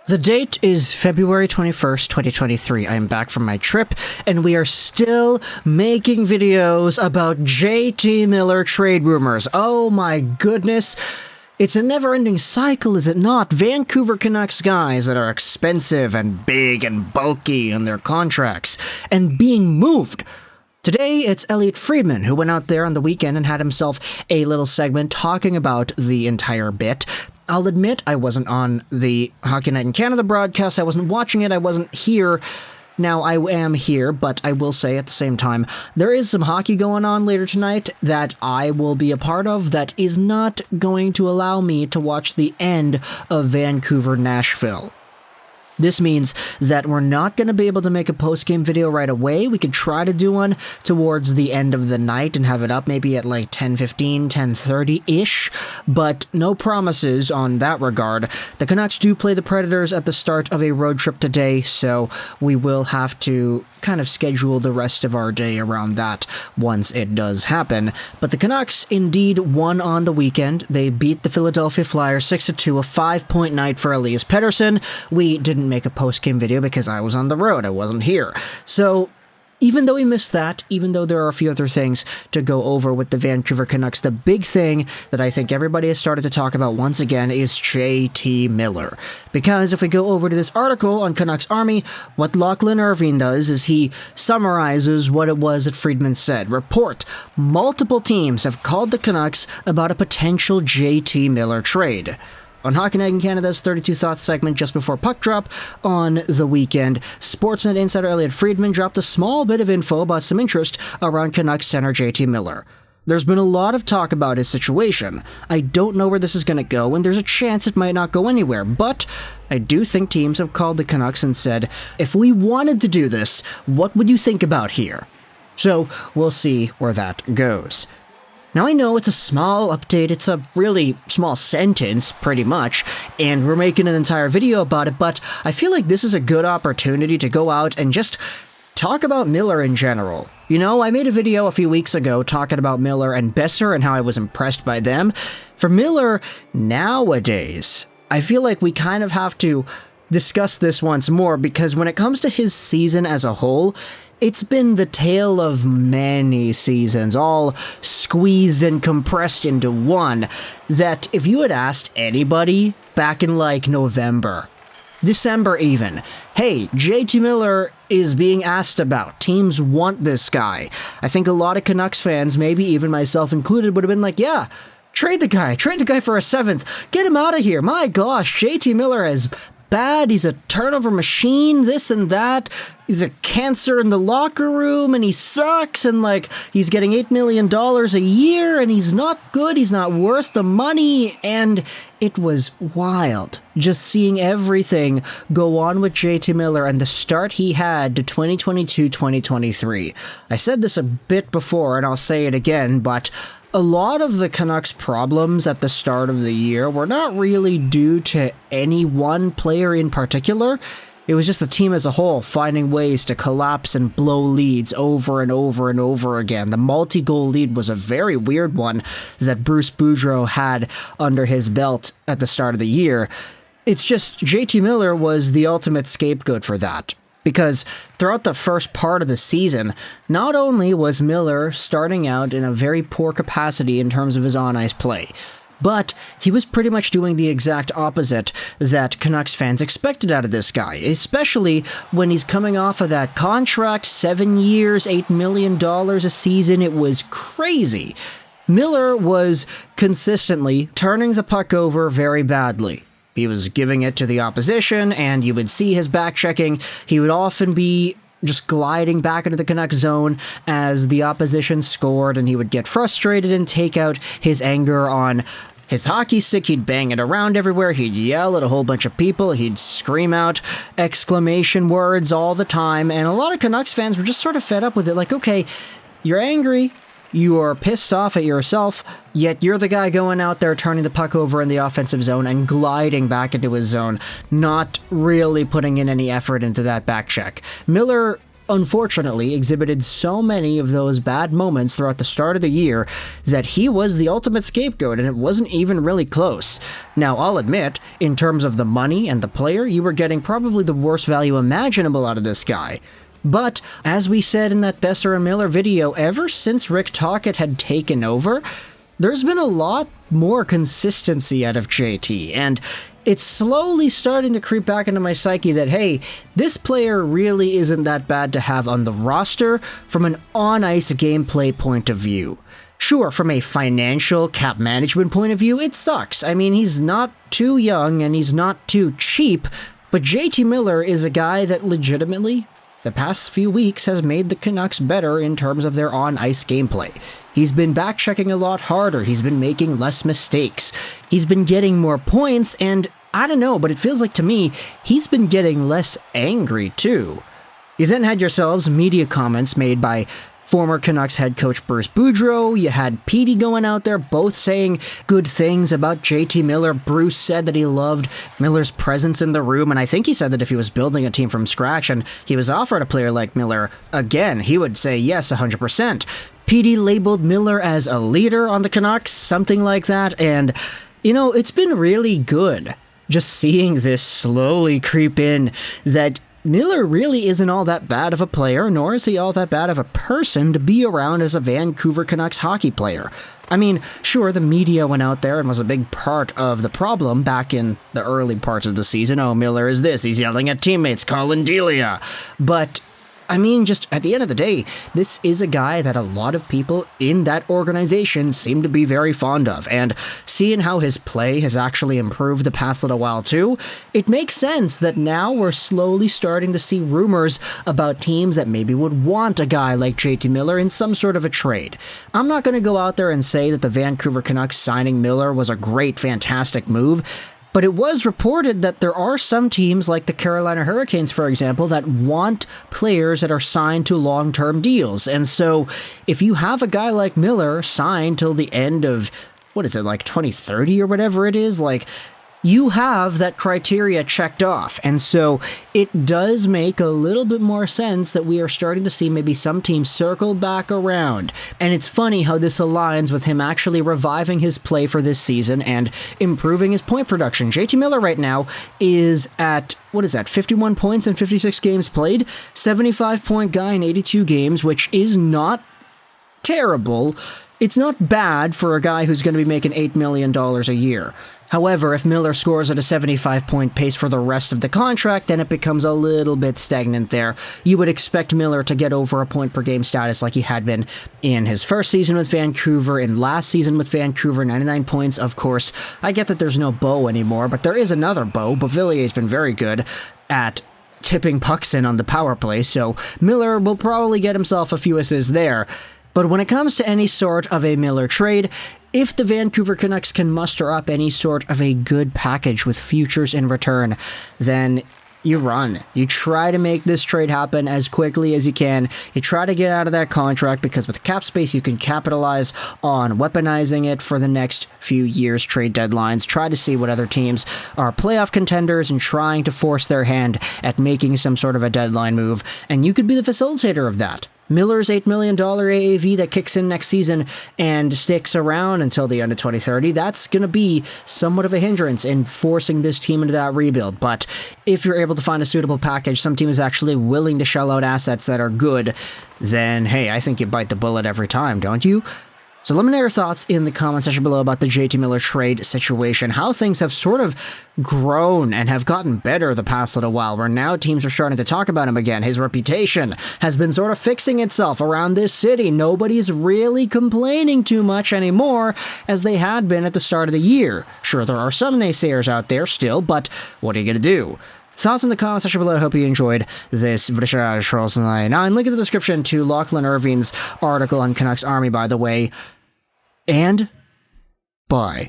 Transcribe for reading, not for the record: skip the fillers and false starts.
The date is February 21st, 2023. I am back from my trip, and we are still making videos about JT Miller trade rumors. Oh my goodness. It's a never-ending cycle, is it not? Vancouver Canucks guys that are expensive and big and bulky in their contracts, and being moved. Today, it's Elliotte Friedman, who went out there on the weekend and had himself a little segment talking about the entire bit. I'll admit I wasn't on the Hockey Night in Canada broadcast, I wasn't watching it, I wasn't here. Now, I am here, but I will say at the same time, there is some hockey going on later tonight that I will be a part of that is not going to allow me to watch the end of Vancouver-Nashville. This means that we're not going to be able to make a post-game video right away. We could try to do one towards the end of the night and have it up maybe at like 10:15, 10:30-ish, but no promises on that regard. The Canucks do play the Predators at the start of a road trip today, so we will have to kind of schedule the rest of our day around that once it does happen. But the Canucks indeed won on the weekend. They beat the Philadelphia Flyers 6-2, a 5-point night for Elias Pettersson. We didn't make a post-game video because I was on the road. I wasn't here. So even though we missed that, even though there are a few other things to go over with the Vancouver Canucks, the big thing that I think everybody has started to talk about once again is JT Miller. Because if we go over to this article on Canucks Army, what Lachlan Irving does is he summarizes what it was that Friedman said. Report: multiple teams have called the Canucks about a potential JT Miller trade. On Hockey Night in Canada's 32 Thoughts segment just before puck drop on the weekend, Sportsnet insider Elliotte Friedman dropped a small bit of info about some interest around Canucks center JT Miller. There's been a lot of talk about his situation. I don't know where this is going to go, and there's a chance it might not go anywhere, but I do think teams have called the Canucks and said, if we wanted to do this, what would you think about here? So we'll see where that goes. Now, I know it's a small update, it's a really small sentence, pretty much, and we're making an entire video about it, but I feel like this is a good opportunity to go out and just talk about Miller in general. You know, I made a video a few weeks ago talking about Miller and Besser and how I was impressed by them. For Miller, nowadays, I feel like we kind of have to discuss this once more, because when it comes to his season as a whole, it's been the tale of many seasons, all squeezed and compressed into one, that if you had asked anybody back in like November, December even, hey, JT Miller is being asked about, teams want this guy, I think a lot of Canucks fans, maybe even myself included, would have been like, yeah, trade the guy for a seventh, get him out of here, my gosh, JT Miller is bad, he's a turnover machine, this and that, he's a cancer in the locker room, and he sucks, and like, he's getting $8 million a year, and he's not good, he's not worth the money, and it was wild just seeing everything go on with JT Miller and the start he had to 2022-2023. I said this a bit before, and I'll say it again, but a lot of the Canucks' problems at the start of the year were not really due to any one player in particular. It was just the team as a whole finding ways to collapse and blow leads over and over and over again. The multi-goal lead was a very weird one that Bruce Boudreau had under his belt at the start of the year. It's just JT Miller was the ultimate scapegoat for that. Because throughout the first part of the season, not only was Miller starting out in a very poor capacity in terms of his on-ice play, but he was pretty much doing the exact opposite that Canucks fans expected out of this guy, especially when he's coming off of that contract, 7 years, $8 million a season. It was crazy. Miller was consistently turning the puck over very badly. He was giving it to the opposition, and you would see his back-checking. He would often be just gliding back into the Canucks zone as the opposition scored, and he would get frustrated and take out his anger on his hockey stick. He'd bang it around everywhere. He'd yell at a whole bunch of people. He'd scream out exclamation words all the time, and a lot of Canucks fans were just sort of fed up with it. Like, okay, you're angry. You are pissed off at yourself, yet you're the guy going out there turning the puck over in the offensive zone and gliding back into his zone, not really putting in any effort into that back check. Miller unfortunately exhibited so many of those bad moments throughout the start of the year that he was the ultimate scapegoat, and it wasn't even really close. Now, I'll admit, in terms of the money and the player, you were getting probably the worst value imaginable out of this guy. But, as we said in that Besser and Miller video, ever since Rick Tocchet had taken over, there's been a lot more consistency out of JT, and it's slowly starting to creep back into my psyche that, hey, this player really isn't that bad to have on the roster from an on-ice gameplay point of view. Sure, from a financial cap management point of view, it sucks. I mean, he's not too young and he's not too cheap, but JT Miller is a guy that legitimately, the past few weeks, has made the Canucks better in terms of their on-ice gameplay. He's been back-checking a lot harder, he's been making less mistakes, he's been getting more points, and I don't know, but it feels like to me, he's been getting less angry too. You then had yourselves media comments made by former Canucks head coach Bruce Boudreau. You had Petey going out there both saying good things about JT Miller. Bruce said that he loved Miller's presence in the room, and I think he said that if he was building a team from scratch and he was offered a player like Miller, again, he would say yes 100%. Petey labeled Miller as a leader on the Canucks, something like that, and, you know, it's been really good just seeing this slowly creep in that Miller really isn't all that bad of a player, nor is he all that bad of a person to be around as a Vancouver Canucks hockey player. I mean, sure, the media went out there and was a big part of the problem back in the early parts of the season. Oh, Miller is this, he's yelling at teammates, Colin Delia. But I mean, just at the end of the day, this is a guy that a lot of people in that organization seem to be very fond of, and seeing how his play has actually improved the past little while too, it makes sense that now we're slowly starting to see rumors about teams that maybe would want a guy like JT Miller in some sort of a trade. I'm not going to go out there and say that the Vancouver Canucks signing Miller was a great, fantastic move, but it was reported that there are some teams like the Carolina Hurricanes, for example, that want players that are signed to long-term deals. And so if you have a guy like Miller signed till the end of, what is it, like 2030 or whatever it is, like, you have that criteria checked off. And so it does make a little bit more sense that we are starting to see maybe some teams circle back around. And it's funny how this aligns with him actually reviving his play for this season and improving his point production. JT Miller right now is at, 51 points in 56 games played, 75-point guy in 82 games, which is not terrible. It's not bad for a guy who's going to be making $8 million a year. However, if Miller scores at a 75-point pace for the rest of the contract, then it becomes a little bit stagnant there. You would expect Miller to get over a point-per-game status like he had been in his first season with Vancouver, in last season with Vancouver, 99 points, of course. I get that there's no Bo anymore, but there is another Bo. Beauvillier's been very good at tipping pucks in on the power play, so Miller will probably get himself a few assists there. But when it comes to any sort of a Miller trade, if the Vancouver Canucks can muster up any sort of a good package with futures in return, then you run. You try to make this trade happen as quickly as you can. You try to get out of that contract because with cap space, you can capitalize on weaponizing it for the next few years' trade deadlines. Try to see what other teams are playoff contenders and trying to force their hand at making some sort of a deadline move. And you could be the facilitator of that. Miller's $8 million AAV that kicks in next season and sticks around until the end of 2030, that's going to be somewhat of a hindrance in forcing this team into that rebuild. But if you're able to find a suitable package, some team is actually willing to shell out assets that are good, then hey, I think you bite the bullet every time, don't you? So let me know your thoughts in the comment section below about the JT Miller trade situation, how things have sort of grown and have gotten better the past little while, where now teams are starting to talk about him again. His reputation has been sort of fixing itself around this city. Nobody's really complaining too much anymore as they had been at the start of the year. Sure, there are some naysayers out there still, but what are you going to do? Thoughts in the comment section below. I hope you enjoyed this video. Now, and link in the description to Lachlan Irving's article on Canucks Army, by the way. And bye.